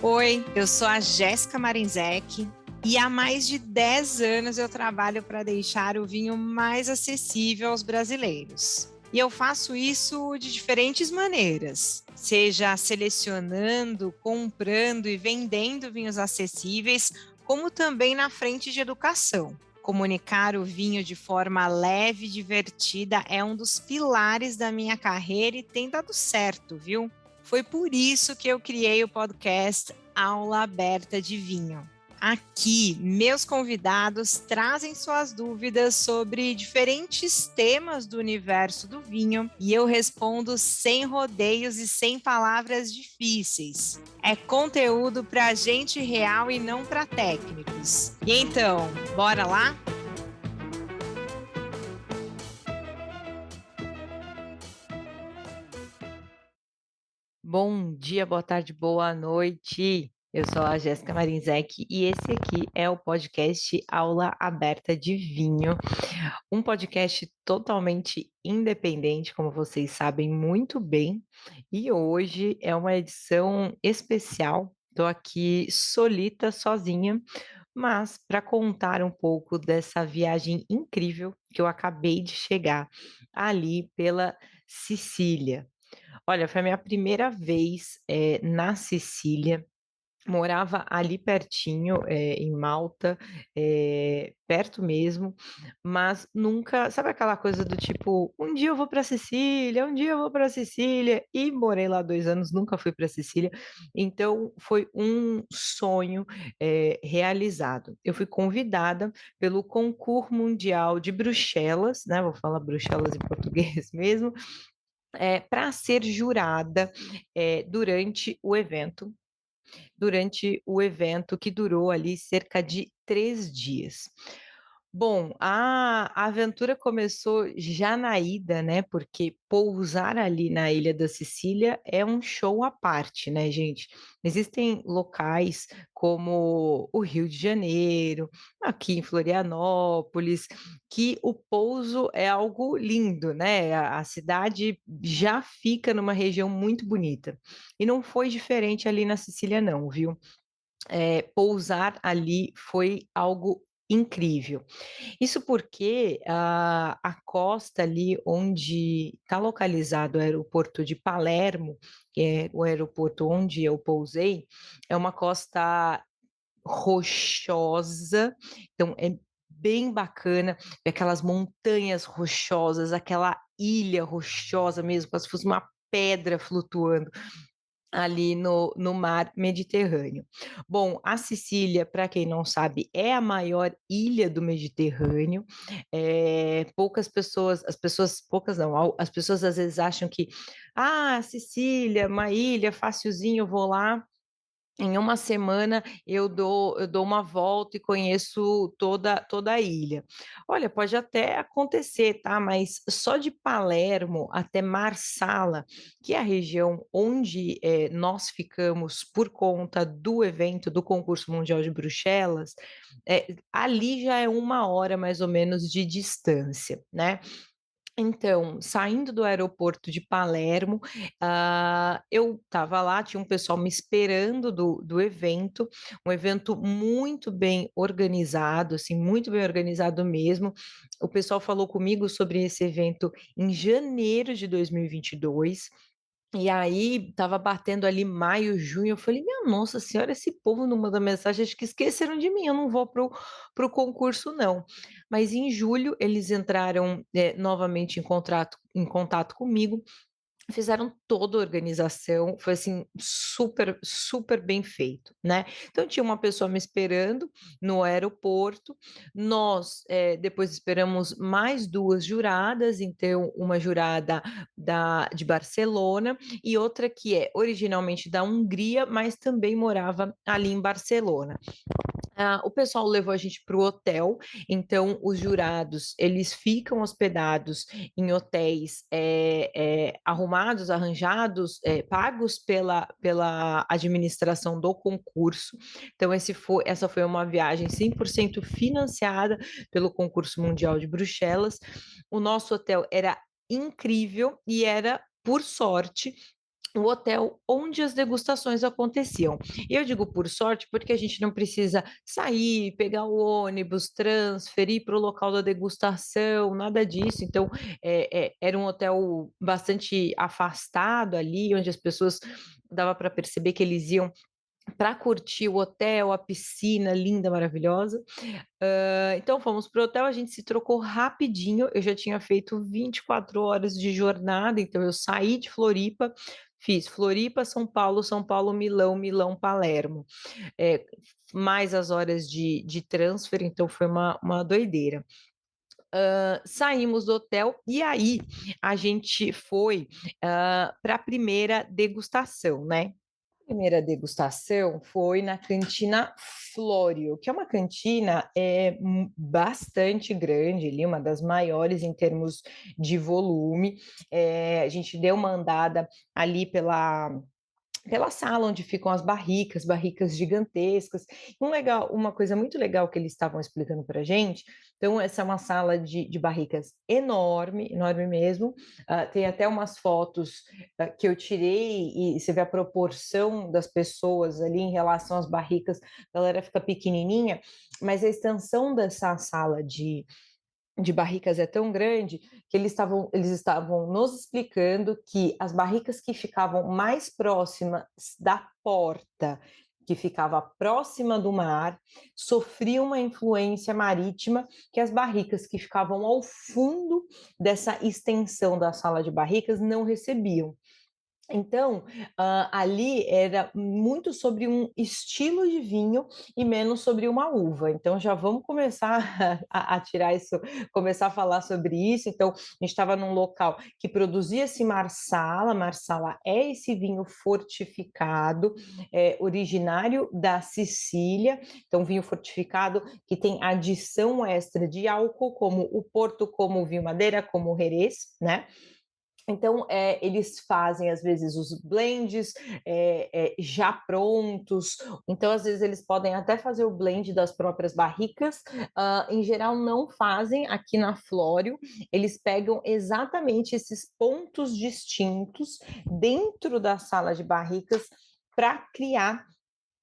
Oi, eu sou a Jéssica Marinzec e há mais de 10 anos eu trabalho para deixar o vinho mais acessível aos brasileiros. E eu faço isso de diferentes maneiras, seja selecionando, comprando e vendendo vinhos acessíveis, como também na frente de educação. Comunicar o vinho de forma leve e divertida é um dos pilares da minha carreira e tem dado certo, viu? Foi por isso que eu criei o podcast Aula Aberta de Vinho. Aqui, meus convidados trazem suas dúvidas sobre diferentes temas do universo do vinho e eu respondo sem rodeios e sem palavras difíceis. É conteúdo para gente real e não para técnicos. E então, bora lá? Bom dia, boa tarde, boa noite. Eu sou a Jéssica Marinzec e esse aqui é o podcast Aula Aberta de Vinho, um podcast totalmente independente, como vocês sabem muito bem, e hoje é uma edição especial. Estou aqui solita, sozinha, mas para contar um pouco dessa viagem incrível que eu acabei de chegar ali pela Sicília. Olha, foi a minha primeira vez na Sicília. Morava ali pertinho, em Malta, perto mesmo, mas nunca, sabe aquela coisa do tipo, um dia eu vou para Sicília, um dia eu vou para Sicília, e morei lá 2 anos, nunca fui para Sicília, então foi um sonho, realizado. Eu fui convidada pelo Concurso Mundial de Bruxelas, né? Vou falar Bruxelas em português mesmo, para ser jurada durante o evento que durou ali cerca de 3 dias. Bom, a aventura começou já na ida, né? Porque pousar ali na Ilha da Sicília é um show à parte, né, gente? Existem locais como o Rio de Janeiro, aqui em Florianópolis, que o pouso é algo lindo, né? A cidade já fica numa região muito bonita. E não foi diferente ali na Sicília, não, viu? Pousar ali foi algo incrível. Isso porque a costa ali onde está localizado o aeroporto de Palermo, que é o aeroporto onde eu pousei, é uma costa rochosa, então é bem bacana, ver aquelas montanhas rochosas, aquela ilha rochosa mesmo, como se fosse uma pedra flutuando ali no mar Mediterrâneo. Bom, a Sicília, para quem não sabe, é a maior ilha do Mediterrâneo. Poucas pessoas, poucas não, as pessoas às vezes acham que, Sicília, uma ilha, facilzinho, eu vou lá. Em uma semana eu dou uma volta e conheço toda a ilha. Olha, pode até acontecer, tá? Mas só de Palermo até Marsala, que é a região onde nós ficamos por conta do evento do Concurso Mundial de Bruxelas, ali já é 1 hora mais ou menos de distância, né? Então, saindo do aeroporto de Palermo, eu estava lá, tinha um pessoal me esperando do evento, um evento muito bem organizado, assim, muito bem organizado mesmo. O pessoal falou comigo sobre esse evento em janeiro de 2022. E aí, estava batendo ali maio, junho, eu falei, minha nossa senhora, esse povo não manda mensagem, acho que esqueceram de mim, eu não vou pro concurso, não. Mas em julho, eles entraram novamente em contato comigo, fizeram toda a organização, foi assim, super, super bem feito, né? Então tinha uma pessoa me esperando no aeroporto, nós depois esperamos mais duas juradas, então uma jurada de Barcelona e outra que é originalmente da Hungria, mas também morava ali em Barcelona. O pessoal levou a gente para o hotel, então os jurados eles ficam hospedados em hotéis arrumados, arranjados, pagos pela administração do concurso. Então essa foi uma viagem 100% financiada pelo Concurso Mundial de Bruxelas. O nosso hotel era incrível e era, por sorte, o hotel onde as degustações aconteciam. E eu digo por sorte, porque a gente não precisa sair, pegar o ônibus, transfer, ir para o local da degustação, nada disso. Então, era um hotel bastante afastado ali, onde as pessoas dava para perceber que eles iam para curtir o hotel, a piscina linda, maravilhosa. Então fomos para o hotel, a gente se trocou rapidinho. Eu já tinha feito 24 horas de jornada, então eu saí de Floripa, fiz Floripa, São Paulo, Milão, Milão, Palermo. Eh, Mais as horas de transfer, então foi uma doideira. Saímos do hotel e aí a gente foi, para a primeira degustação, né. Primeira degustação foi na Cantina Flório, que é uma cantina, bastante grande ali, uma das maiores em termos de volume. A gente deu uma andada ali pela sala onde ficam as barricas, barricas gigantescas. Uma coisa muito legal que eles estavam explicando para a gente, então essa é uma sala de barricas enorme, enorme mesmo. Tem até umas fotos que eu tirei e você vê a proporção das pessoas ali em relação às barricas, a galera fica pequenininha, mas a extensão dessa sala de barricas é tão grande que eles estavam nos explicando que as barricas que ficavam mais próximas da porta, que ficava próxima do mar, sofriam uma influência marítima que as barricas que ficavam ao fundo dessa extensão da sala de barricas não recebiam. Então, ali era muito sobre um estilo de vinho e menos sobre uma uva. Então, já vamos começar a tirar isso, começar a falar sobre isso. Então, a gente estava num local que produzia esse Marsala. Marsala é esse vinho fortificado, originário da Sicília. Então, vinho fortificado que tem adição extra de álcool, como o Porto, como o vinho Madeira, como o Jerez, né? Então, eles fazem, às vezes, os blends já prontos. Então, às vezes, eles podem até fazer o blend das próprias barricas. Em geral, não fazem aqui na Flório. Eles pegam exatamente esses pontos distintos dentro da sala de barricas para criar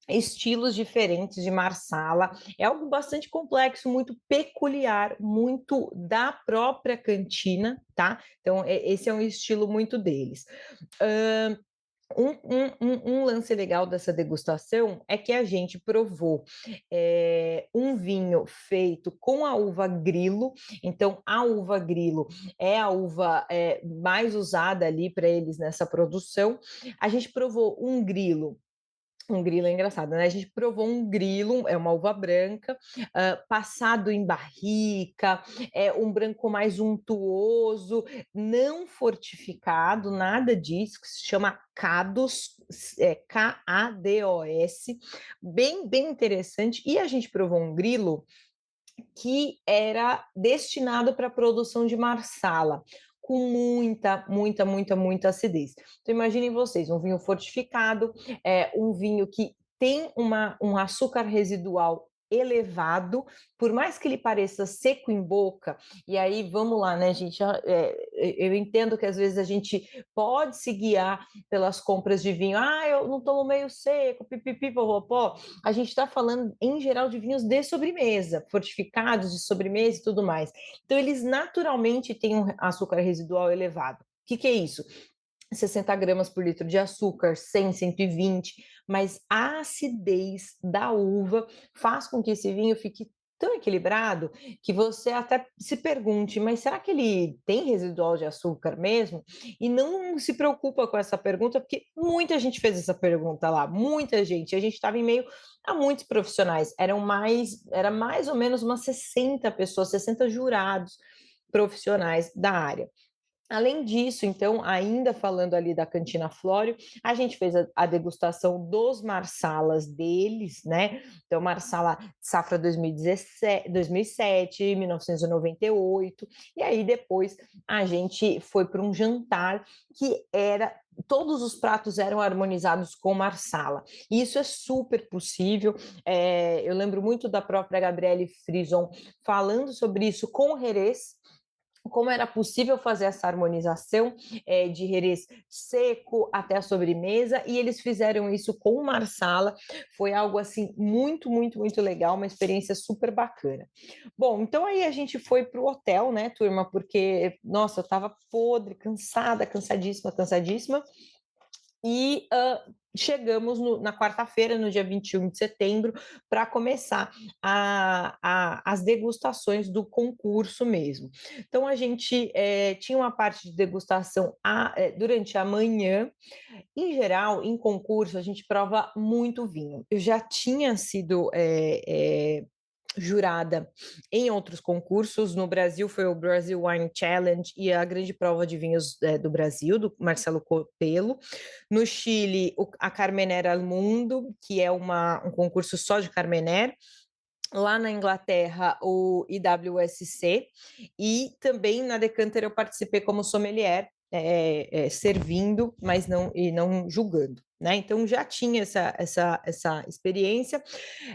estilos diferentes de marsala. É algo bastante complexo, muito peculiar, muito da própria cantina, tá? Então, esse é um estilo muito deles. Hã, um lance legal dessa degustação é que a gente provou um vinho feito com a uva Grilo. Então, a uva Grilo é a uva mais usada ali para eles nessa produção. A gente provou um grilo é engraçado, né, a gente provou um grilo, é uma uva branca, passado em barrica, é um branco mais untuoso, não fortificado, nada disso, que se chama Cados, K-A-D-O-S, bem, bem interessante. E a gente provou um grilo que era destinado para a produção de marsala, com muita, muita, muita, muita acidez. Então imaginem vocês, um vinho fortificado, um vinho que tem um açúcar residual elevado, por mais que ele pareça seco em boca, e aí vamos lá, né, gente? Eu entendo que às vezes a gente pode se guiar pelas compras de vinho. Ah, eu não tomo meio seco, pipipi, popopó. A gente está falando, em geral, de vinhos de sobremesa, fortificados de sobremesa e tudo mais. Então, eles naturalmente têm um açúcar residual elevado. O que é isso? 60 gramas por litro de açúcar, 100, 120, mas a acidez da uva faz com que esse vinho fique tão equilibrado que você até se pergunte, mas será que ele tem residual de açúcar mesmo? E não se preocupa com essa pergunta, porque muita gente fez essa pergunta lá, muita gente. A gente estava em meio a muitos profissionais, era mais ou menos umas 60 pessoas, 60 jurados profissionais da área. Além disso, então, ainda falando ali da Cantina Flório, a gente fez a degustação dos marsalas deles, né? Então, marsala safra 2017, 2007, 1998, e aí depois a gente foi para um jantar que era todos os pratos eram harmonizados com marsala. E isso é super possível. Eu lembro muito da própria Gabriele Frison falando sobre isso com o Jerez, como era possível fazer essa harmonização de Jerez seco até a sobremesa, e eles fizeram isso com marsala. Foi algo assim muito, muito, muito legal, uma experiência super bacana. Bom, então aí a gente foi para o hotel, né, turma? Porque, nossa, eu estava podre, cansada, cansadíssima, cansadíssima. E chegamos na quarta-feira, no dia 21 de setembro, para começar as degustações do concurso mesmo. Então, a gente tinha uma parte de degustação durante a manhã. Em geral, em concurso, a gente prova muito vinho. Eu já tinha sido jurada em outros concursos. No Brasil foi o Brasil Wine Challenge e a grande prova de vinhos do Brasil, do Marcelo Copelo. No Chile, a Carmenère al Mundo, que é um concurso só de Carmenère. Lá na Inglaterra, o IWSC, e também na Decanter eu participei como sommelier, servindo, mas não julgando. Né? Então já tinha essa experiência.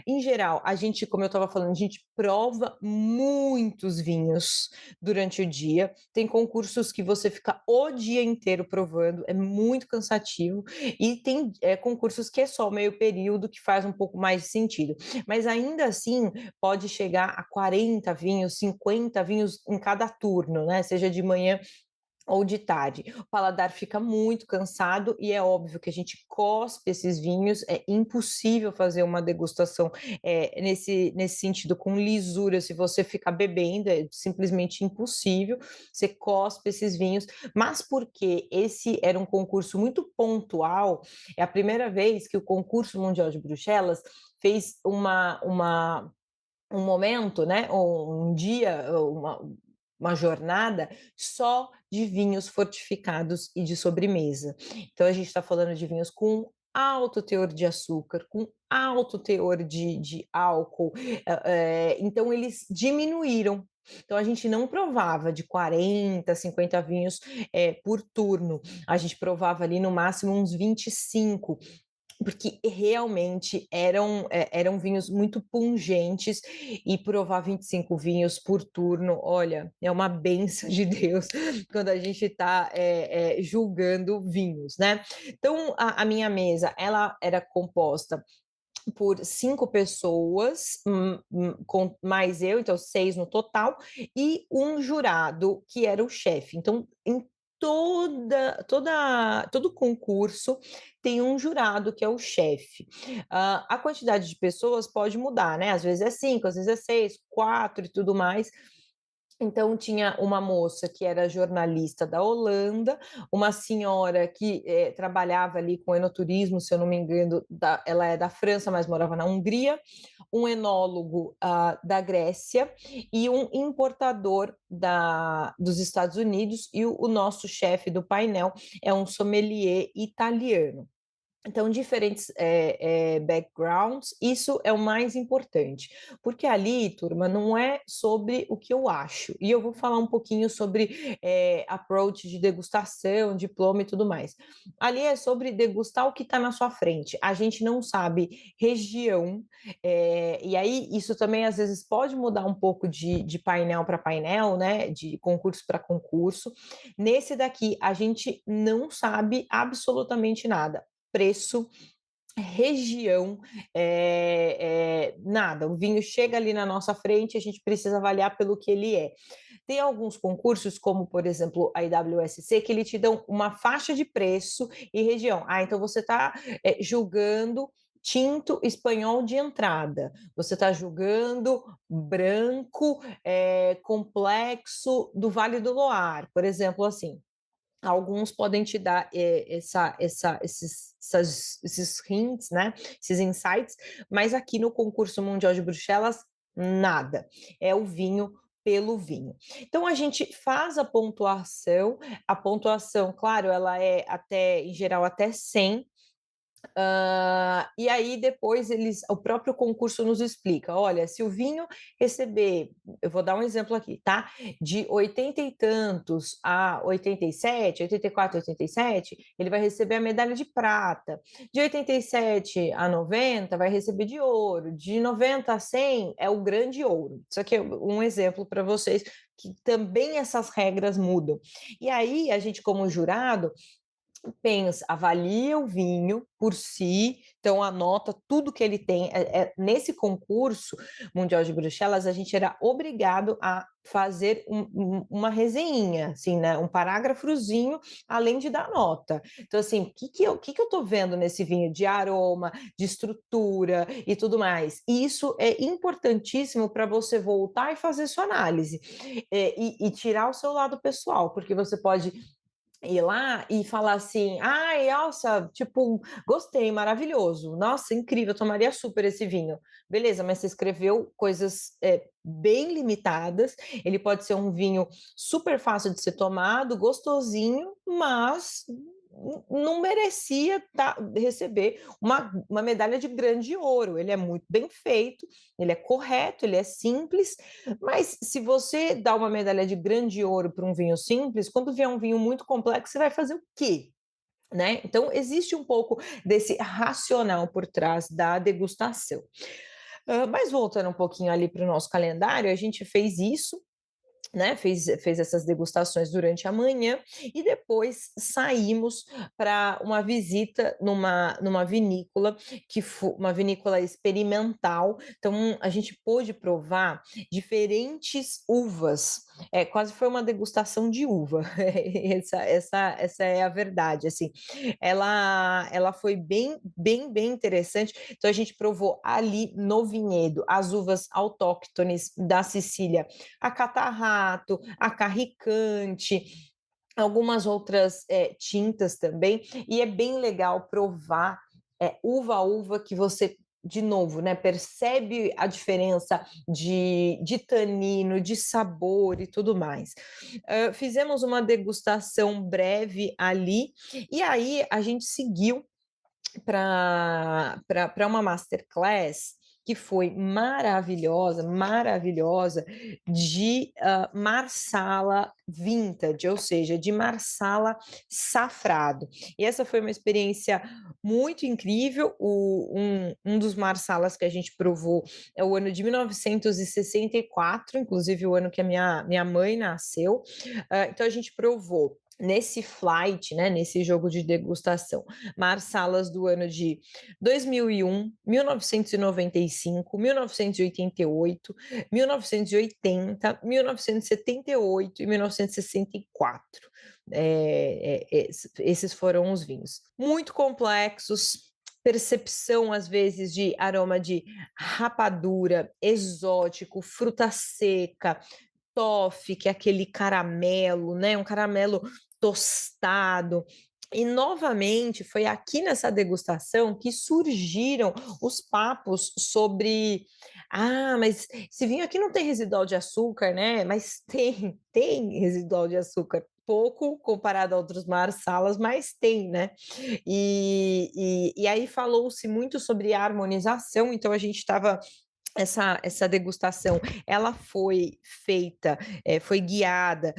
Em geral, a gente, como eu estava falando, a gente prova muitos vinhos durante o dia. Tem concursos que você fica o dia inteiro provando, é muito cansativo. E tem concursos que é só meio período, que faz um pouco mais de sentido. Mas ainda assim, pode chegar a 40 vinhos, 50 vinhos em cada turno, né? Seja de manhã ou de tarde. O paladar fica muito cansado e é óbvio que a gente cospe esses vinhos, é impossível fazer uma degustação nesse sentido com lisura, se você ficar bebendo, é simplesmente impossível, você cospe esses vinhos, mas porque esse era um concurso muito pontual, é a primeira vez que o concurso mundial de Bruxelas fez um momento, né, um dia, uma jornada só de vinhos fortificados e de sobremesa. Então a gente está falando de vinhos com alto teor de açúcar, com alto teor de álcool. Então eles diminuíram. Então a gente não provava de 40, 50 vinhos por turno. A gente provava ali no máximo uns 25, porque realmente eram vinhos muito pungentes, e provar 25 vinhos por turno, olha, é uma benção de Deus quando a gente está julgando vinhos, né? Então, a minha mesa, ela era composta por 5 pessoas, com mais eu, então 6 no total, e um jurado que era o chefe. Então, em todo concurso tem um jurado que é o chefe. A quantidade de pessoas pode mudar, né? Às vezes é 5, às vezes é 6, 4 e tudo mais. Então, tinha uma moça que era jornalista da Holanda, uma senhora que trabalhava ali com enoturismo, se eu não me engano, ela é da França, mas morava na Hungria, um enólogo da Grécia e um importador dos Estados Unidos, e o nosso chefe do painel é um sommelier italiano. Então, diferentes backgrounds, isso é o mais importante, porque ali, turma, não é sobre o que eu acho, e eu vou falar um pouquinho sobre approach de degustação, diploma e tudo mais. Ali é sobre degustar o que está na sua frente, a gente não sabe região, e aí isso também às vezes pode mudar um pouco de painel para painel, né, de concurso para concurso. Nesse daqui, a gente não sabe absolutamente nada. Preço, região, nada. O vinho chega ali na nossa frente, a gente precisa avaliar pelo que ele é. Tem alguns concursos, como por exemplo a IWSC, que eles te dão uma faixa de preço e região. Então você está julgando tinto espanhol de entrada, você está julgando branco complexo do Vale do Loire, por exemplo, assim. Alguns podem te dar esses hints, né? Esses insights, mas aqui no concurso mundial de Bruxelas, nada. É o vinho pelo vinho. Então a gente faz a pontuação, claro, ela é em geral até 100, E aí depois o próprio concurso nos explica, olha, se o vinho receber, eu vou dar um exemplo aqui, tá? De 80 e tantos a 87, 84, 87, ele vai receber a medalha de prata. De 87 a 90 vai receber de ouro. De 90 a 100 é o grande ouro. Isso aqui é um exemplo para vocês que também essas regras mudam. E aí a gente como jurado pensa, avalia o vinho por si, então anota tudo que ele tem. Nesse concurso mundial de Bruxelas, a gente era obrigado a fazer uma resenhinha, assim, né? Um parágrafozinho, além de dar nota. Então, assim, o que eu tô vendo nesse vinho de aroma, de estrutura e tudo mais? E isso é importantíssimo para você voltar e fazer sua análise e tirar o seu lado pessoal, porque você pode ir lá e falar assim, ai, nossa, tipo, gostei, maravilhoso, nossa, incrível, tomaria super esse vinho. Beleza, mas você escreveu coisas bem limitadas, ele pode ser um vinho super fácil de ser tomado, gostosinho, mas não merecia receber uma medalha de grande ouro. Ele é muito bem feito, ele é correto, ele é simples, mas se você dá uma medalha de grande ouro para um vinho simples, quando vier um vinho muito complexo, você vai fazer o quê? Né? Então, existe um pouco desse racional por trás da degustação. Mas voltando um pouquinho ali para o nosso calendário, a gente fez isso, né, fez essas degustações durante a manhã e depois saímos para uma visita numa vinícola, que foi uma vinícola experimental. Então, a gente pôde provar diferentes uvas. Quase foi uma degustação de uva. Essa é a verdade, assim. Ela foi bem, bem, bem interessante. Então, a gente provou ali no vinhedo as uvas autóctones da Sicília, a catarrato, a carricante, algumas outras tintas também, e é bem legal provar uva a uva que você de novo, né, percebe a diferença de tanino, de sabor e tudo mais. Fizemos uma degustação breve ali, e aí a gente seguiu para uma masterclass que foi maravilhosa, maravilhosa, de Marsala Vintage, ou seja, de Marsala Safrado. E essa foi uma experiência muito incrível. Um dos Marsalas que a gente provou é o ano de 1964, inclusive o ano que a minha mãe nasceu. Então a gente provou nesse flight, né, nesse jogo de degustação, Marsalas do ano de 2001, 1995, 1988, 1980, 1978 e 1964. Esses foram os vinhos. Muito complexos, percepção às vezes de aroma de rapadura, exótico, fruta seca, toffee, que é aquele caramelo, né? Um caramelo tostado. E novamente foi aqui nessa degustação que surgiram os papos sobre mas esse vinho aqui não tem residual de açúcar, né? Mas tem residual de açúcar. Pouco comparado a outros marsalas, mas tem, né? E aí falou-se muito sobre harmonização, então a gente estava essa degustação, ela foi feita, foi guiada,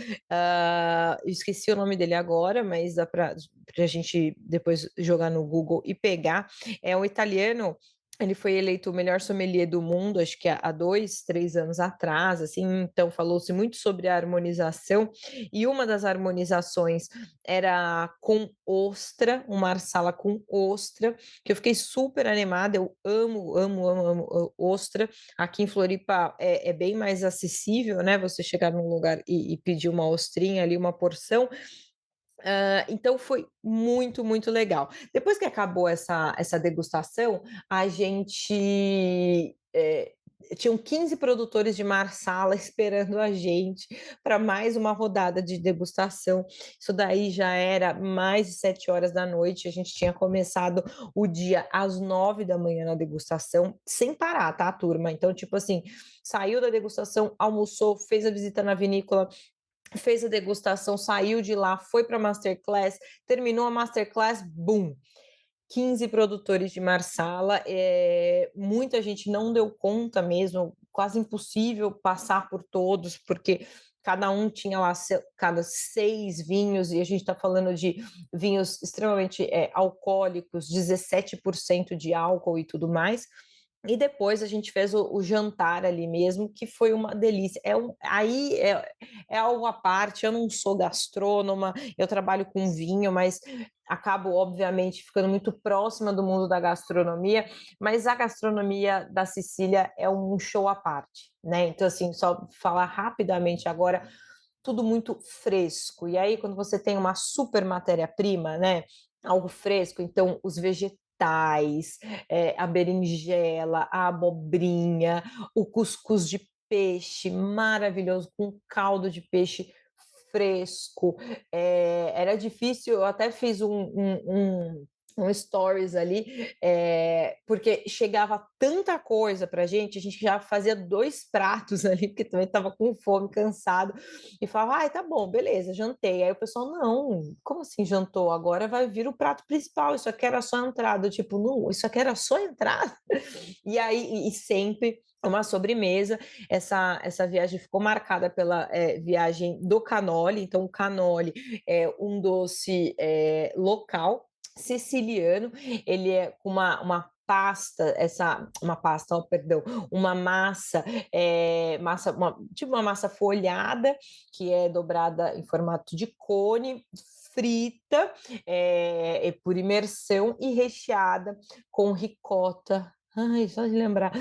esqueci o nome dele agora, mas dá para a gente depois jogar no Google e pegar. É um italiano, ele foi eleito o melhor sommelier do mundo, acho que há 2, 3 anos atrás, assim, então falou-se muito sobre a harmonização, e uma das harmonizações era com ostra, uma marsala com ostra, que eu fiquei super animada, eu amo, amo, amo, amo ostra. Aqui em Floripa é bem mais acessível, né? Você chegar num lugar e pedir uma ostrinha ali, uma porção. Então foi muito, muito legal. Depois que acabou essa degustação, a gente tinham 15 produtores de Marsala esperando a gente para mais uma rodada de degustação. Isso daí já era mais de 7 horas da noite. A gente tinha começado o dia às 9 da manhã na degustação, sem parar, tá, turma? Então, tipo assim, saiu da degustação, almoçou, fez a visita na vinícola, fez a degustação, saiu de lá, foi para a masterclass, terminou a masterclass, bum, 15 produtores de Marsala, muita gente não deu conta mesmo, quase impossível passar por todos, porque cada um tinha lá cada 6 vinhos, e a gente está falando de vinhos extremamente alcoólicos, 17% de álcool e tudo mais. E depois a gente fez o jantar ali mesmo, que foi uma delícia. É algo à parte, eu não sou gastrônoma, eu trabalho com vinho, mas acabo, obviamente, ficando muito próxima do mundo da gastronomia, mas a gastronomia da Sicília é um show à parte, né? Então, assim, só falar rapidamente agora, tudo muito fresco. E aí, quando você tem uma super matéria-prima, né? Algo fresco, então os vegetais, a berinjela, a abobrinha, o cuscuz de peixe maravilhoso, com caldo de peixe fresco. Era difícil, eu até fiz um stories ali, porque chegava tanta coisa pra gente, a gente já fazia 2 pratos ali, porque também estava com fome, cansado, e falava, ai, tá bom, beleza, jantei. Aí o pessoal, não, como assim jantou? Agora vai vir o prato principal, isso aqui era só entrada. Eu, tipo, não, isso aqui era só entrada? E aí, e sempre uma sobremesa. Essa viagem ficou marcada pela viagem do cannoli. Então, o cannoli é um doce local siciliano, ele é com uma pasta, oh, perdão, uma massa, tipo uma massa folhada, que é dobrada em formato de cone, frita por imersão e recheada com ricota. Ai, só de lembrar.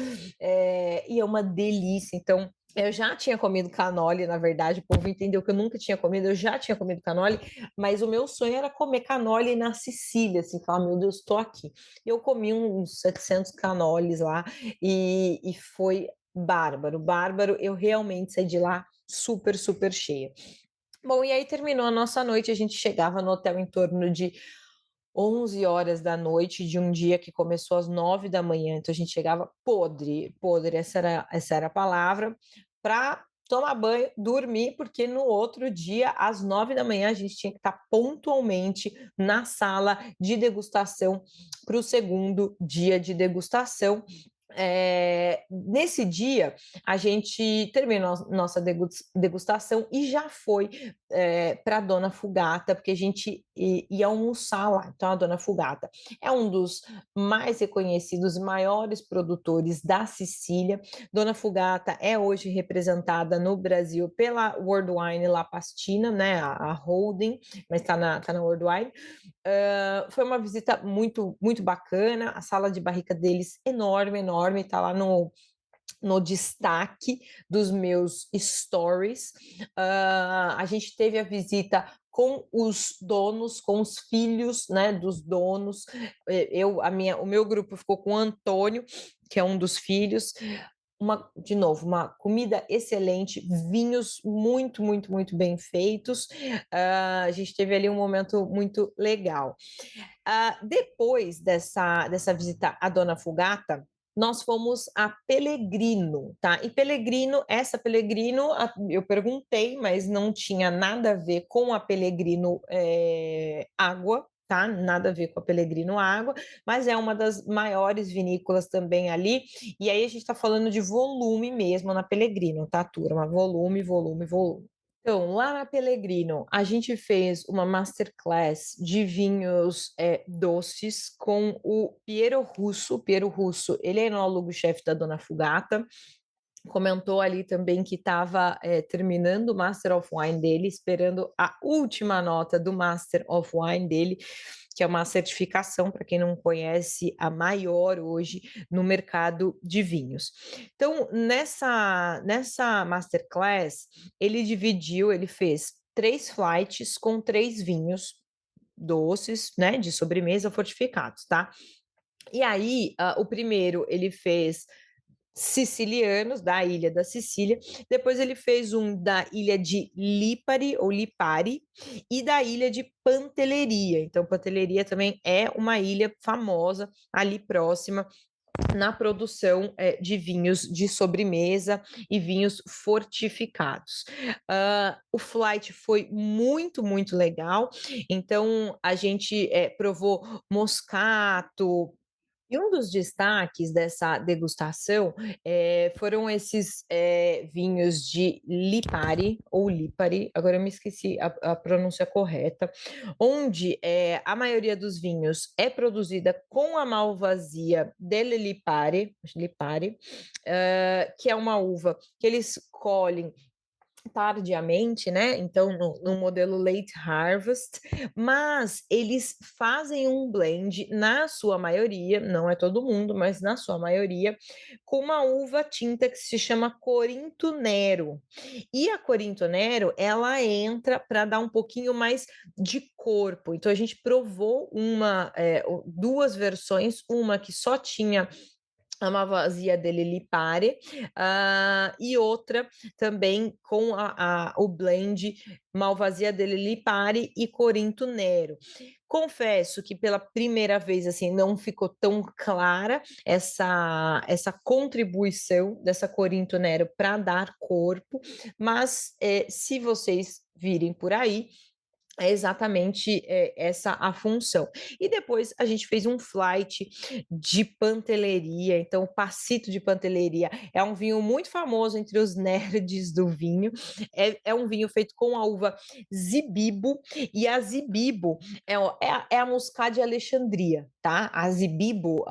E é uma delícia. Então, eu já tinha comido cannoli, na verdade, o povo entendeu que eu nunca tinha comido, eu já tinha comido cannoli, mas o meu sonho era comer cannoli na Sicília, assim, falar, meu Deus, estou aqui. Eu comi uns 700 cannolis lá e foi bárbaro, bárbaro. Eu realmente saí de lá super, super cheia. Bom, e aí terminou a nossa noite, a gente chegava no hotel em torno de 11 horas da noite de um dia que começou às 9 da manhã, então a gente chegava podre, podre, essa era a palavra, para tomar banho, dormir, porque no outro dia, às 9 da manhã, a gente tinha que estar pontualmente na sala de degustação para o segundo dia de degustação. Nesse dia, a gente terminou a nossa degustação e já foi para a Dona Fugata, porque a gente ia almoçar lá. Então, a Dona Fugata é um dos mais reconhecidos e maiores produtores da Sicília. Dona Fugata é hoje representada no Brasil pela World Wine La Pastina, né, a holding, mas está na World Wine. Foi uma visita muito, muito bacana. A sala de barrica deles enorme, enorme, está lá no destaque dos meus stories. A gente teve a visita com os donos, com os filhos, né, dos donos. O meu grupo ficou com o Antônio, que é um dos filhos. De novo, uma comida excelente, vinhos muito, muito, muito bem feitos. A gente teve ali um momento muito legal. Depois dessa visita à Dona Fugata, nós fomos a Pellegrino, tá? E essa Pellegrino, eu perguntei, mas não tinha nada a ver com a Pellegrino Água, tá? Nada a ver com a Pellegrino Água, mas é uma das maiores vinícolas também ali. E aí a gente está falando de volume mesmo na Pellegrino, tá, turma? Volume, volume, volume. Então, lá na Pellegrino, a gente fez uma masterclass de vinhos doces com o Piero Russo. Piero Russo, ele é enólogo-chefe da Dona Fugata. Comentou ali também que estava terminando o Master of Wine dele, esperando a última nota do Master of Wine dele, que é uma certificação, para quem não conhece, a maior hoje no mercado de vinhos. Então, nessa masterclass, ele fez 3 flights com 3 vinhos doces, né, de sobremesa fortificados, tá? E aí, o primeiro ele fez sicilianos, da ilha da Sicília. Depois ele fez um da ilha de Lipari, ou Lipari, e da ilha de Pantelleria. Então, Pantelleria também é uma ilha famosa ali próxima. na produção de vinhos de sobremesa e vinhos fortificados. O flight foi muito, muito legal. Então, a gente provou moscato, e um dos destaques dessa degustação foram esses vinhos de Lipari, ou Lipari, agora eu me esqueci a pronúncia correta, onde a maioria dos vinhos é produzida com a malvasia delle Lipari, Lipari que é uma uva que eles colhem tardiamente, né? Então, no modelo late harvest, mas eles fazem um blend, na sua maioria, não é todo mundo, mas na sua maioria, com uma uva tinta que se chama Corinto Nero. E a Corinto Nero, ela entra para dar um pouquinho mais de corpo. Então, a gente provou duas versões, uma que só tinha a malvasia dele Lipare, e outra também com o blend malvasia dele Lipare e Corinto Nero. Confesso que pela primeira vez assim não ficou tão clara essa contribuição dessa Corinto Nero para dar corpo, mas se vocês virem por aí, é exatamente essa a função. E depois a gente fez um flight de panteleria. Então, o Passito de Panteleria é um vinho muito famoso entre os nerds do vinho. É um vinho feito com a uva Zibibo, e a Zibibo é a Muscat de Alexandria, tá? A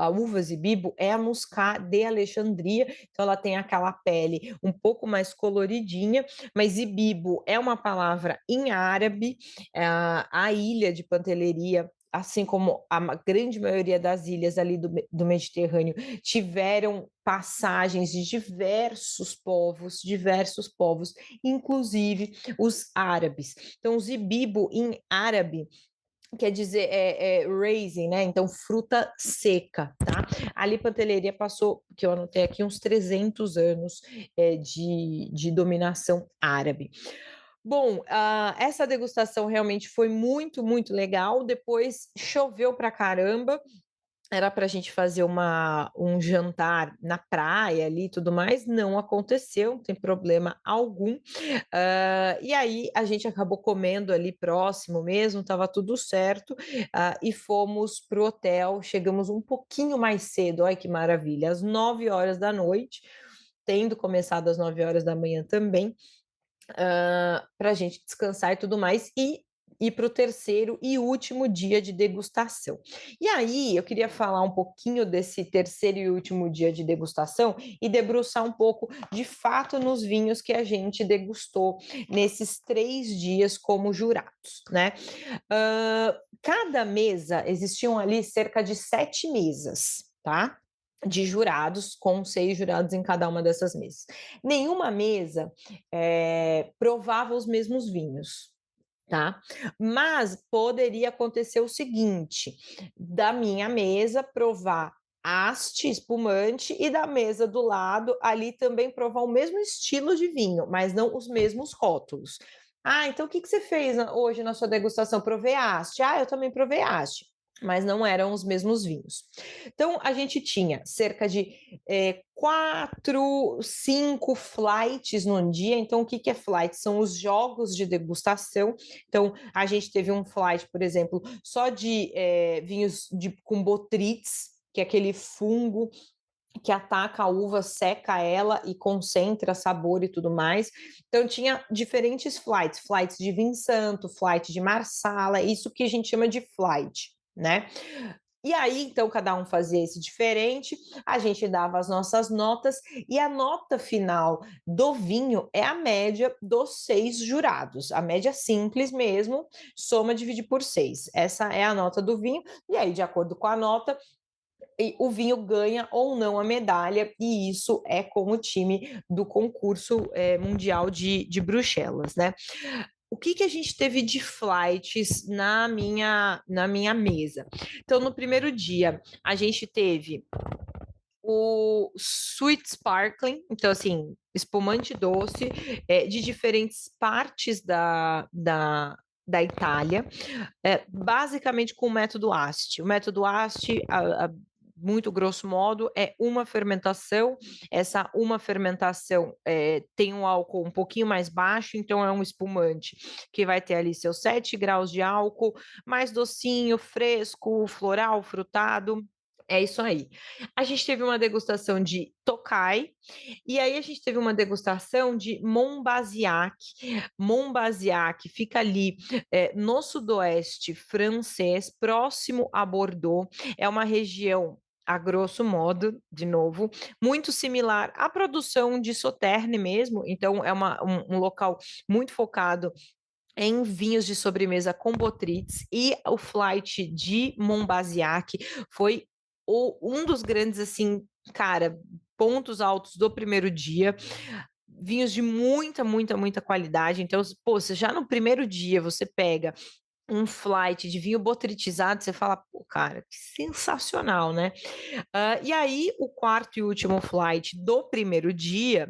uva Zibibo é a Muscat de Alexandria, então ela tem aquela pele um pouco mais coloridinha, mas Zibibo é uma palavra em árabe. A ilha de Panteleria, assim como a grande maioria das ilhas ali do Mediterrâneo, tiveram passagens de diversos povos, inclusive os árabes. Então, o zibibo em árabe quer dizer raisin, né? Então, fruta seca, tá? Ali Panteleria passou, que eu anotei aqui, uns 300 anos de dominação árabe. Bom, essa degustação realmente foi muito, muito legal. Depois choveu pra caramba. Era para a gente fazer um jantar na praia ali e tudo mais, não aconteceu, não tem problema algum. E aí a gente acabou comendo ali próximo mesmo, estava tudo certo, e fomos para o hotel. Chegamos um pouquinho mais cedo, olha que maravilha, às 9 horas da noite, tendo começado às 9 horas da manhã também, para a gente descansar e tudo mais, e ir para o terceiro e último dia de degustação. E aí, eu queria falar um pouquinho desse terceiro e último dia de degustação e debruçar um pouco, de fato, nos vinhos que a gente degustou nesses 3 dias como jurados, né? Cada mesa, existiam ali cerca de 7 mesas, tá? De jurados, com 6 jurados em cada uma dessas mesas. Nenhuma mesa provava os mesmos vinhos, tá? Mas poderia acontecer o seguinte: da minha mesa provar haste, espumante, e da mesa do lado ali também provar o mesmo estilo de vinho, mas não os mesmos rótulos. Então o que você fez hoje na sua degustação? Provei haste. Eu também provei haste, mas não eram os mesmos vinhos. Então, a gente tinha cerca de 4, 5 flights num dia. Então, o que é flight? São os jogos de degustação. Então, a gente teve um flight, por exemplo, só de vinhos com botrytis, que é aquele fungo que ataca a uva, seca ela e concentra sabor e tudo mais. Então, tinha diferentes flights de vinho santo, flight de marsala, isso que a gente chama de flight, né? E aí, então, cada um fazia esse diferente, a gente dava as nossas notas, e a nota final do vinho é a média dos 6 jurados, a média simples mesmo, soma dividir por 6. Essa é a nota do vinho, e aí, de acordo com a nota, o vinho ganha ou não a medalha, e isso é com o time do concurso mundial de Bruxelas, né? O que a gente teve de flights na minha mesa? Então, no primeiro dia, a gente teve o Sweet Sparkling, então, assim, espumante doce, de diferentes partes da Itália, basicamente com o método Asti. O método Asti, muito grosso modo, é uma fermentação. Essa uma fermentação, tem um álcool um pouquinho mais baixo, então é um espumante que vai ter ali seus 7 graus de álcool, mais docinho, fresco, floral, frutado. É isso aí. A gente teve uma degustação de Tokai, e aí a gente teve uma degustação de Monbazillac. Monbazillac fica ali, no sudoeste francês, próximo a Bordeaux. É uma região, a grosso modo, de novo, muito similar à produção de Sauternes mesmo, então é um local muito focado em vinhos de sobremesa com Botrytis, e o flight de Monbazillac foi um dos grandes, assim, cara, pontos altos do primeiro dia. Vinhos de muita, muita, muita qualidade. Então, pô, você já no primeiro dia você pega um flight de vinho botrytizado, você fala: "Pô, cara, que sensacional, né?". E aí o quarto e último flight do primeiro dia,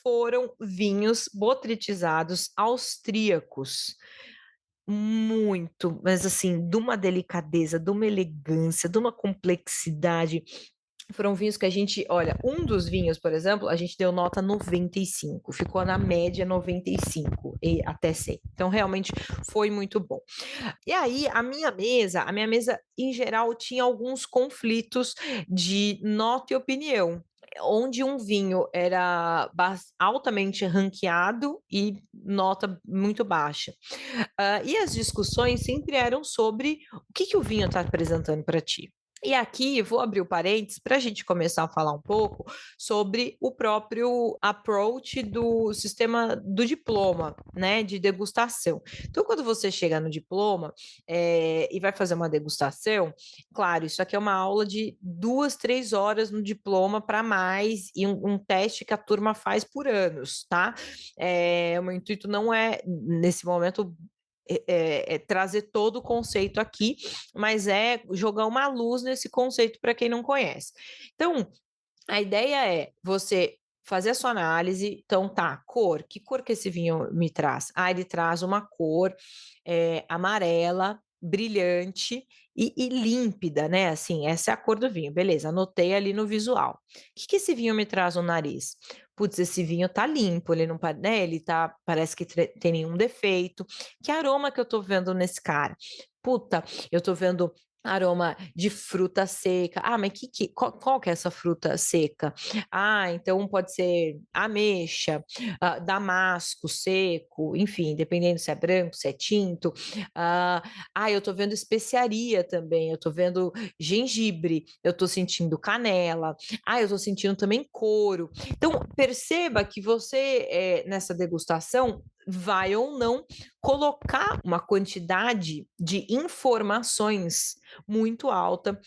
foram vinhos botrytizados austríacos. Muito, mas assim, de uma delicadeza, de uma elegância, de uma complexidade. Foram vinhos que a gente, olha, um dos vinhos, por exemplo, a gente deu nota 95, ficou na média 95 e até 100. Então realmente foi muito bom. E aí a minha mesa em geral tinha alguns conflitos de nota e opinião, onde um vinho era altamente ranqueado e nota muito baixa. E as discussões sempre eram sobre o que o vinho está apresentando para ti. E aqui vou abrir o parênteses para a gente começar a falar um pouco sobre o próprio approach do sistema do diploma, né, de degustação. Então, quando você chega no diploma, e vai fazer uma degustação, claro, isso aqui é uma aula de 2, 3 horas no diploma para mais, e um teste que a turma faz por anos, tá? O meu intuito não é, nesse momento, trazer todo o conceito aqui, mas é jogar uma luz nesse conceito para quem não conhece. Então, a ideia é você fazer a sua análise. Então, tá, cor, que cor que esse vinho me traz? Ele traz uma cor amarela, brilhante e límpida, né? Assim, essa é a cor do vinho. Beleza, anotei ali no visual. O que esse vinho me traz no nariz? Putz, esse vinho tá limpo, ele não, né? Ele tá, parece que tem nenhum defeito. Que aroma que eu tô vendo nesse cara? Puta, eu tô vendo aroma de fruta seca. Mas qual que é essa fruta seca? Então pode ser ameixa, damasco seco, enfim, dependendo se é branco, se é tinto. Ah, eu tô vendo especiaria também, eu tô vendo gengibre, eu tô sentindo canela, eu tô sentindo também couro. Então, perceba que você, nessa degustação, vai ou não colocar uma quantidade de informações muito alta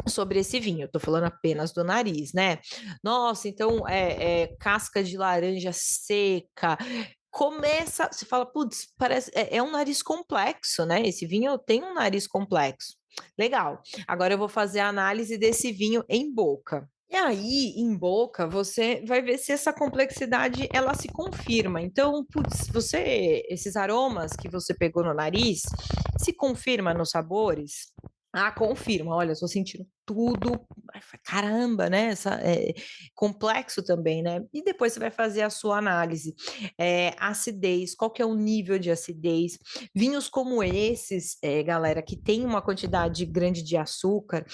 sobre esse vinho. Eu tô falando apenas do nariz, né? Nossa, então casca de laranja seca. Começa, você fala, putz, parece, é um nariz complexo, né? Esse vinho tem um nariz complexo. Legal. Agora eu vou fazer a análise desse vinho em boca. E aí, em boca, você vai ver se essa complexidade ela se confirma. Então, putz, esses aromas que você pegou no nariz, se confirma nos sabores? Confirma. Olha, estou sentindo tudo. Caramba, né? Complexo também, né? E depois você vai fazer a sua análise. Acidez, qual que é o nível de acidez? Vinhos como esses, galera, que tem uma quantidade grande de açúcar,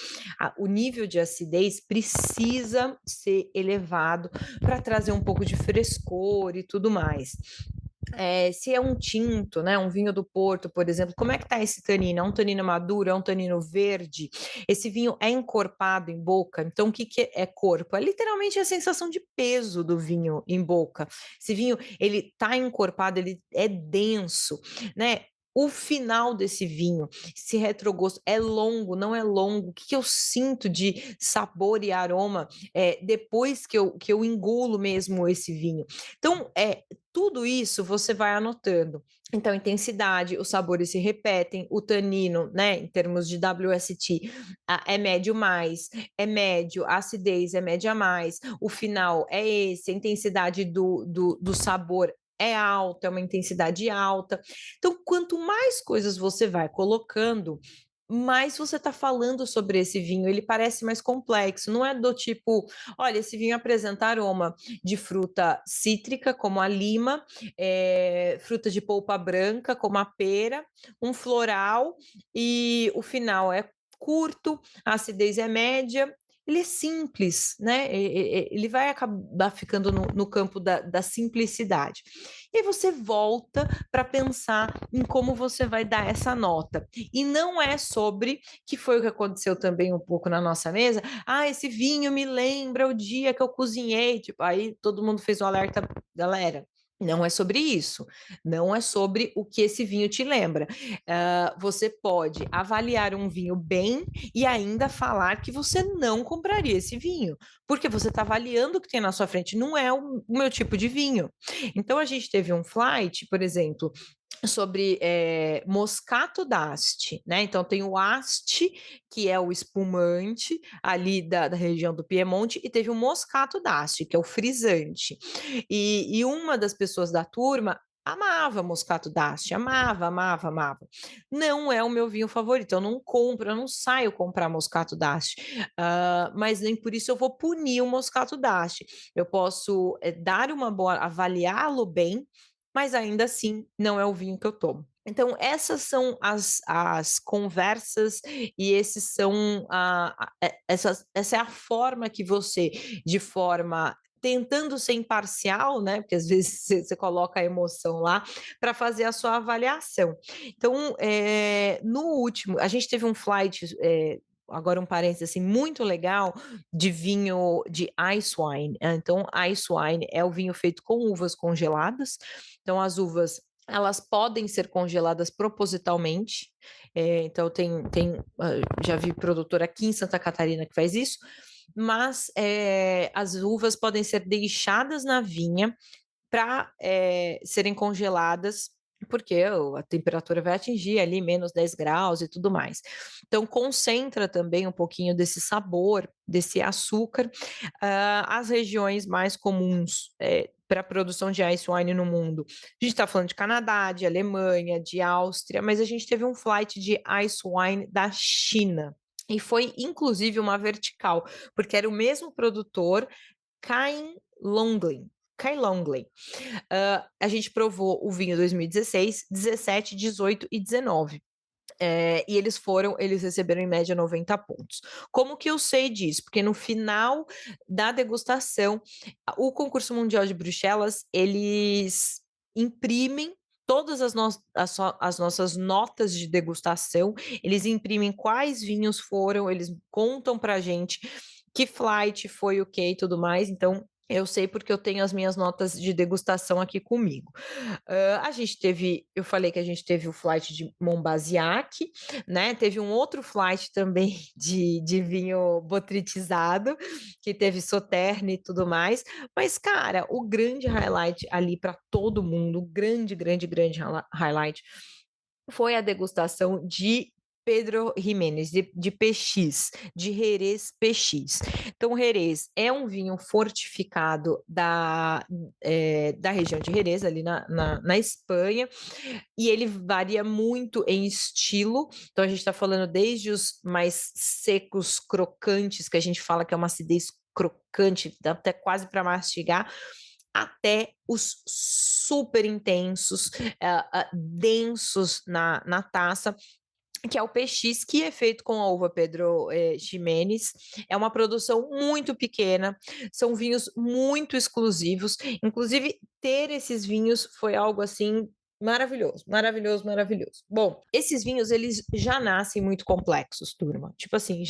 o nível de acidez precisa ser elevado para trazer um pouco de frescor e tudo mais. Se é um tinto, né, um vinho do Porto, por exemplo, como é que tá esse tanino? É um tanino maduro? É um tanino verde? Esse vinho é encorpado em boca? Então, o que é corpo? É literalmente a sensação de peso do vinho em boca. Esse vinho, ele tá encorpado, ele é denso, né? O final desse vinho, esse retrogosto, é longo, não é longo? O que eu sinto de sabor e aroma depois que eu engulo mesmo esse vinho? Então, tudo isso você vai anotando. Então, intensidade, os sabores se repetem, o tanino, né, em termos de WST, é médio mais, é médio, a acidez é média mais, o final é esse, a intensidade do sabor é alta, é uma intensidade alta. Então, quanto mais coisas você vai colocando, mais você está falando sobre esse vinho, ele parece mais complexo, não é do tipo, olha, esse vinho apresenta aroma de fruta cítrica, como a lima, fruta de polpa branca, como a pera, um floral, e o final é curto, a acidez é média. Ele é simples, né? Ele vai acabar ficando no campo da simplicidade. E aí você volta para pensar em como você vai dar essa nota. E não é sobre, que foi o que aconteceu também um pouco na nossa mesa, esse vinho me lembra o dia que eu cozinhei, tipo, aí todo mundo fez um alerta, galera, não é sobre isso, não é sobre o que esse vinho te lembra. Você pode avaliar um vinho bem e ainda falar que você não compraria esse vinho, porque você está avaliando o que tem na sua frente, não é o meu tipo de vinho. Então a gente teve um flight, por exemplo, sobre Moscato d'Asti, né? Então tem o Asti, que é o espumante ali da região do Piemonte, e teve o Moscato d'Asti, que é o frisante. E uma das pessoas da turma amava Moscato d'Asti, amava, amava, amava. Não é o meu vinho favorito, eu não compro, eu não saio comprar Moscato d'Asti, mas nem por isso eu vou punir o Moscato d'Asti. Eu posso dar uma boa, avaliá-lo bem, mas ainda assim não é o vinho que eu tomo. Então, essas são as conversas e esses são essa é a forma que você, de forma tentando ser imparcial, né? Porque às vezes você coloca a emoção lá para fazer a sua avaliação. Então, no último, a gente teve um flight. Agora um parênteses assim, muito legal de vinho de ice wine. Então, ice wine é o vinho feito com uvas congeladas. Então, as uvas elas podem ser congeladas propositalmente. Então, já vi produtor aqui em Santa Catarina que faz isso, mas as uvas podem ser deixadas na vinha para serem congeladas, porque a temperatura vai atingir ali menos 10 graus e tudo mais. Então, concentra também um pouquinho desse sabor, desse açúcar. As regiões mais comuns para a produção de ice wine no mundo. A gente está falando de Canadá, de Alemanha, de Áustria, mas a gente teve um flight de ice wine da China. E foi, inclusive, uma vertical, porque era o mesmo produtor, Kai Longley. Kai Longley. A gente provou o vinho 2016, 17, 18 e 19. E eles receberam em média 90 pontos. Como que eu sei disso? Porque no final da degustação, o concurso mundial de Bruxelas, eles imprimem todas as nossas notas de degustação, eles imprimem quais vinhos foram, eles contam pra gente que flight foi o que e tudo mais, então eu sei porque eu tenho as minhas notas de degustação aqui comigo. A gente teve, eu falei que a gente teve o flight de Mombaziac, né? Teve um outro flight também de vinho botrytizado, que teve Sauternes e tudo mais. Mas, cara, o grande highlight ali para todo mundo, o grande, grande, grande highlight foi a degustação de Pedro Ximénez, de PX, de Jerez PX. Então, Jerez é um vinho fortificado da região de Jerez, ali na Espanha, e ele varia muito em estilo. Então, a gente está falando desde os mais secos, crocantes, que a gente fala que é uma acidez crocante, dá até quase para mastigar, até os super intensos, densos na taça, que é o PX, que é feito com a uva Pedro Ximénez. É uma produção muito pequena, são vinhos muito exclusivos. Inclusive, ter esses vinhos foi algo assim maravilhoso, maravilhoso, maravilhoso. Bom, esses vinhos eles já nascem muito complexos, turma. Tipo assim,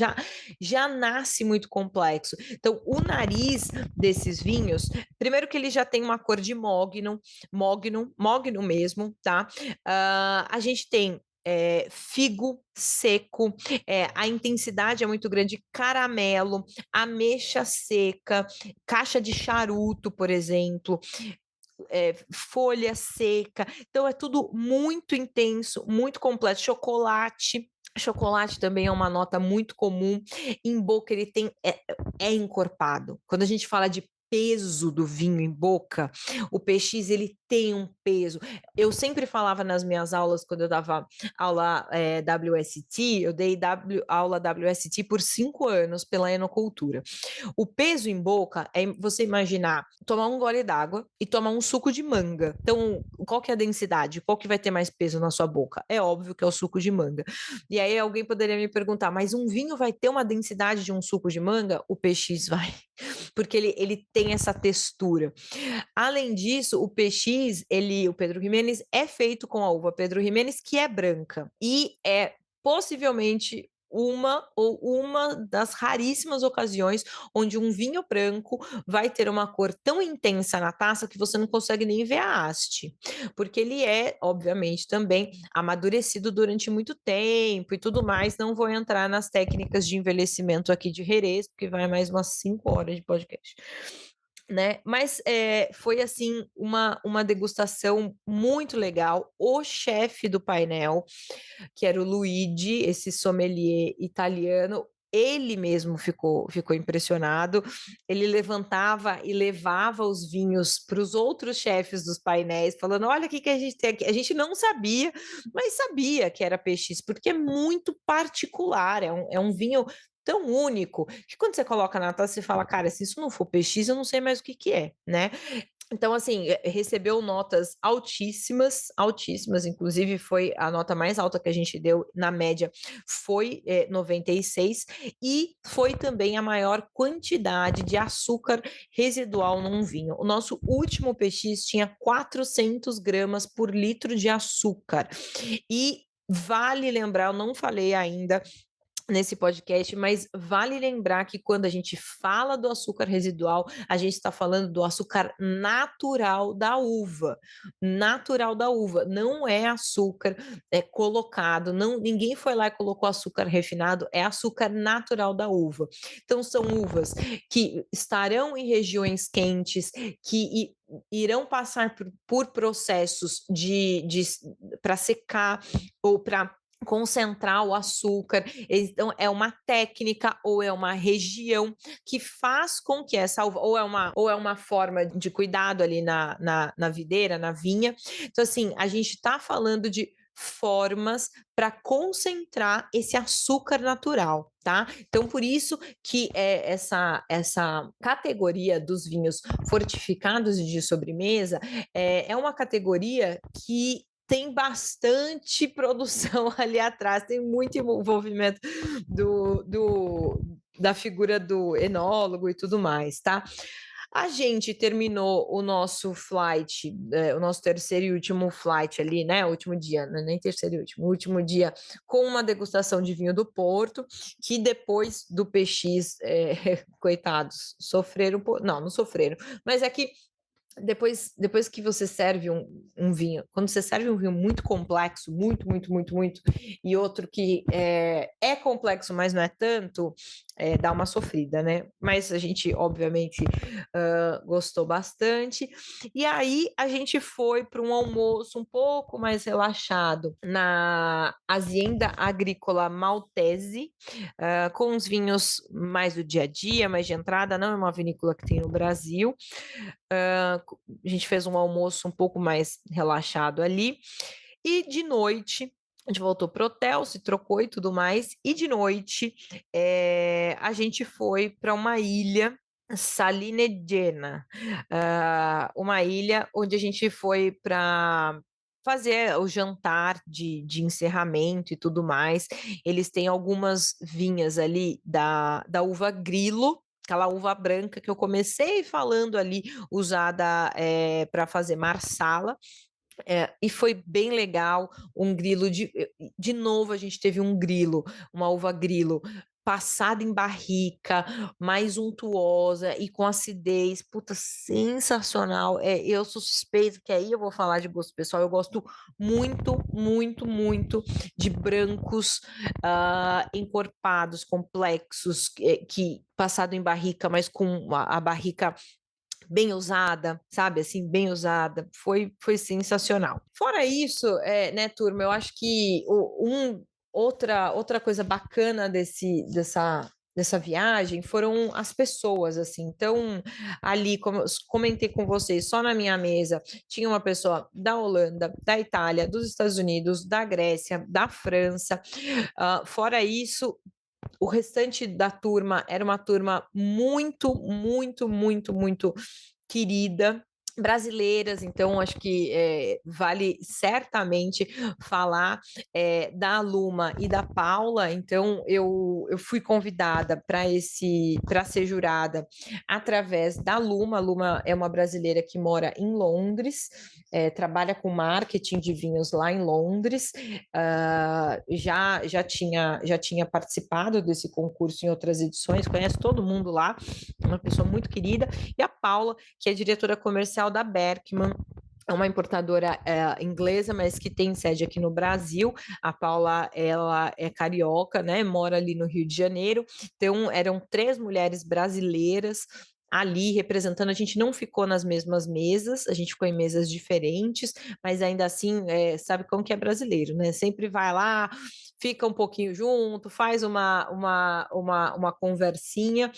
já nasce muito complexo. Então, o nariz desses vinhos, primeiro que ele já tem uma cor de mogno mesmo, tá? A gente tem figo seco, a intensidade é muito grande, caramelo, ameixa seca, caixa de charuto, por exemplo, folha seca. Então é tudo muito intenso, muito completo. Chocolate também é uma nota muito comum. Em boca ele é encorpado. Quando a gente fala de peso do vinho em boca, o PX ele tem um peso. Eu sempre falava nas minhas aulas, quando eu dava aula WST, eu dei aula WST por 5 anos pela enocultura. O peso em boca é você imaginar tomar um gole d'água e tomar um suco de manga. Então, qual que é a densidade? Qual que vai ter mais peso na sua boca? É óbvio que é o suco de manga. E aí alguém poderia me perguntar, mas um vinho vai ter uma densidade de um suco de manga? O PX vai, porque ele tem essa textura. Além disso, o PX, o Pedro Ximénez, é feito com a uva Pedro Ximénez, que é branca. E é possivelmente uma das raríssimas ocasiões onde um vinho branco vai ter uma cor tão intensa na taça que você não consegue nem ver a haste, porque ele é, obviamente, também amadurecido durante muito tempo e tudo mais. Não vou entrar nas técnicas de envelhecimento aqui de Jerez, porque vai mais umas 5 horas de podcast. Né? Mas foi assim uma degustação muito legal. O chefe do painel, que era o Luigi, esse sommelier italiano, ele mesmo ficou impressionado. Ele levantava e levava os vinhos para os outros chefes dos painéis, falando: olha o que a gente tem aqui. A gente não sabia, mas sabia que era PX, porque é muito particular, é um vinho tão único que quando você coloca na taça, você fala, cara, se isso não for PX, eu não sei mais o que é, né? Então, assim, recebeu notas altíssimas, altíssimas, inclusive foi a nota mais alta que a gente deu na média, foi 96, e foi também a maior quantidade de açúcar residual num vinho. O nosso último PX tinha 400 gramas por litro de açúcar, e vale lembrar, eu não falei ainda nesse podcast, mas vale lembrar que quando a gente fala do açúcar residual, a gente está falando do açúcar natural da uva, não é açúcar colocado, não, ninguém foi lá e colocou açúcar refinado, é açúcar natural da uva. Então são uvas que estarão em regiões quentes, que irão passar por processos para secar ou para concentrar o açúcar. Então, é uma técnica ou é uma região que faz com que essa uva, ou é uma forma de cuidado ali na videira, na vinha. Então, assim, a gente está falando de formas para concentrar esse açúcar natural, tá? Então, por isso que essa categoria dos vinhos fortificados de sobremesa é uma categoria que tem bastante produção ali atrás, tem muito envolvimento da figura do enólogo e tudo mais, tá? A gente terminou o nosso flight, o nosso terceiro e último flight ali, né? O último dia, nem terceiro e último, o último dia, com uma degustação de vinho do Porto, que depois do PX, coitados, sofreram, não sofreram, mas é que depois que você serve um vinho, quando você serve um vinho muito complexo, muito, e outro que é complexo, mas não é tanto, dá uma sofrida, né? Mas a gente, obviamente, gostou bastante. E aí a gente foi para um almoço um pouco mais relaxado na Azienda Agrícola Maltese, com os vinhos mais do dia a dia, mais de entrada, não é uma vinícola que tem no Brasil. A gente fez um almoço um pouco mais relaxado ali, e de noite a gente voltou pro hotel, se trocou e tudo mais, e de noite a gente foi para uma ilha, Salinegena, uma ilha onde a gente foi para fazer o jantar de encerramento e tudo mais. Eles têm algumas vinhas ali da uva Grilo, aquela uva branca que eu comecei falando ali, usada para fazer marsala. E foi bem legal, um grilo de novo a gente teve um grilo, uma uva grilo passada em barrica, mais untuosa e com acidez, puta, sensacional. Eu sou suspeito, que aí eu vou falar de gosto pessoal, eu gosto muito de brancos encorpados, complexos, que passado em barrica, mas com a barrica bem usada, sabe, assim, bem usada, foi sensacional. Fora isso, né, turma, eu acho que outra coisa bacana dessa dessa viagem foram as pessoas, assim. Então, ali, como eu comentei com vocês, só na minha mesa tinha uma pessoa da Holanda, da Itália, dos Estados Unidos, da Grécia, da França. Fora isso, o restante da turma era uma turma muito, muito, muito, muito querida, brasileiras, então acho que vale certamente falar da Luma e da Paula. Então eu fui convidada para ser jurada através da Luma. A Luma é uma brasileira que mora em Londres, trabalha com marketing de vinhos lá em Londres. Já tinha participado desse concurso em outras edições, conhece todo mundo lá, uma pessoa muito querida. E a Paula, que é diretora comercial da Berkman, é uma importadora inglesa, mas que tem sede aqui no Brasil. A Paula, ela é carioca, né? Mora ali no Rio de Janeiro. Então, eram 3 mulheres brasileiras ali representando. A gente não ficou nas mesmas mesas, a gente ficou em mesas diferentes, mas ainda assim, sabe como que é brasileiro, né? Sempre vai lá, fica um pouquinho junto, faz uma conversinha,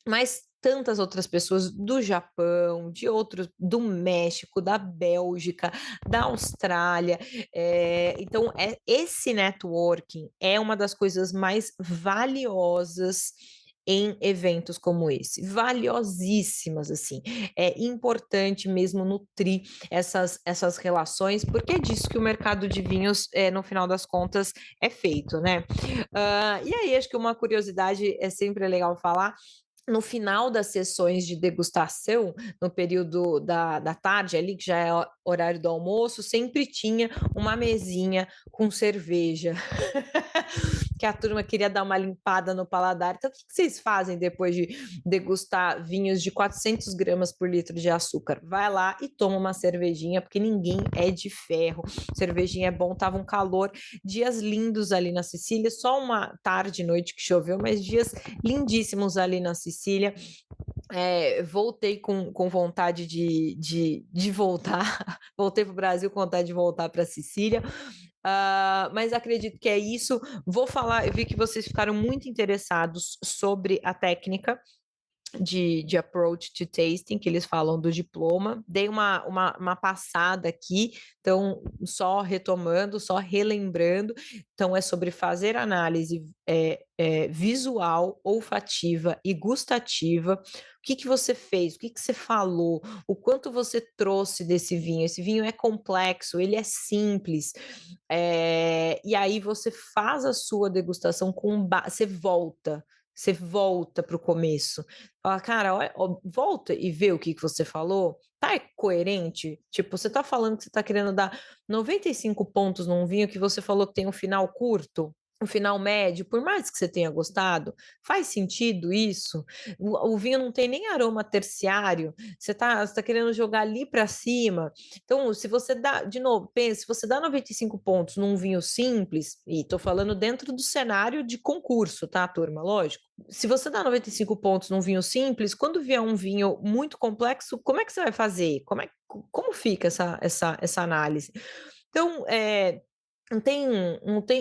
mas tantas outras pessoas do Japão, de outros, do México, da Bélgica, da Austrália. Então, esse networking é uma das coisas mais valiosas em eventos como esse, valiosíssimas, assim. É importante mesmo nutrir essas relações, porque é disso que o mercado de vinhos, no final das contas, é feito, né? E aí, acho que uma curiosidade é sempre legal falar. No final das sessões de degustação, no período da tarde ali, que já é horário do almoço, sempre tinha uma mesinha com cerveja, que a turma queria dar uma limpada no paladar. Então, o que vocês fazem depois de degustar vinhos de 400 gramas por litro de açúcar? Vai lá e toma uma cervejinha, porque ninguém é de ferro. Cervejinha é bom, tava um calor, dias lindos ali na Sicília, só uma tarde e noite que choveu, mas dias lindíssimos ali na Sicília. Voltei com vontade de voltar, voltei para o Brasil com vontade de voltar para a Sicília. Mas acredito que é isso. Vou falar, eu vi que vocês ficaram muito interessados sobre a técnica de approach to tasting, que eles falam do diploma. Dei uma passada aqui, então, só retomando, só relembrando. Então, é sobre fazer análise visual, olfativa e gustativa. O que você fez? O que você falou? O quanto você trouxe desse vinho? Esse vinho é complexo, ele é simples. E aí você faz a sua degustação você volta para o começo. Fala, cara, olha, volta e vê o que você falou. Tá coerente? Tipo, você tá falando que você tá querendo dar 95 pontos num vinho que você falou que tem um final curto, um final médio, por mais que você tenha gostado, faz sentido isso? O vinho não tem nem aroma terciário, você tá querendo jogar ali para cima. Então, se você dá, de novo, pensa, se você dá 95 pontos num vinho simples, e tô falando dentro do cenário de concurso, tá, turma? Lógico. Se você dá 95 pontos num vinho simples, quando vier um vinho muito complexo, como é que você vai fazer? Como fica essa análise? Então,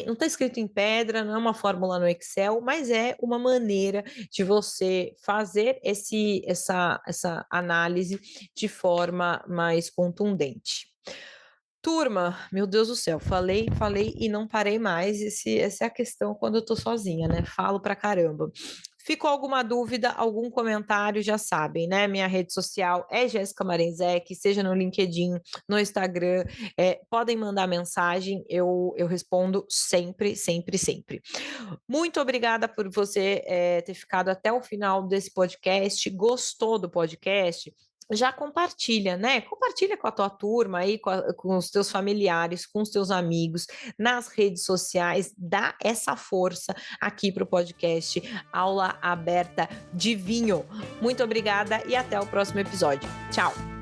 não tá escrito em pedra, não é uma fórmula no Excel, mas é uma maneira de você fazer essa análise de forma mais contundente. Turma, meu Deus do céu, falei e não parei mais. Essa é a questão quando eu tô sozinha, né? Falo pra caramba. Ficou alguma dúvida, algum comentário, já sabem, né? Minha rede social é Jéssica Marenzec, seja no LinkedIn, no Instagram, podem mandar mensagem, eu respondo sempre, sempre, sempre. Muito obrigada por você ter ficado até o final desse podcast. Gostou do podcast? Já compartilha, né? Compartilha com a tua turma aí, com os teus familiares, com os teus amigos, nas redes sociais, dá essa força aqui para o podcast Aula Aberta de Vinho. Muito obrigada e até o próximo episódio. Tchau!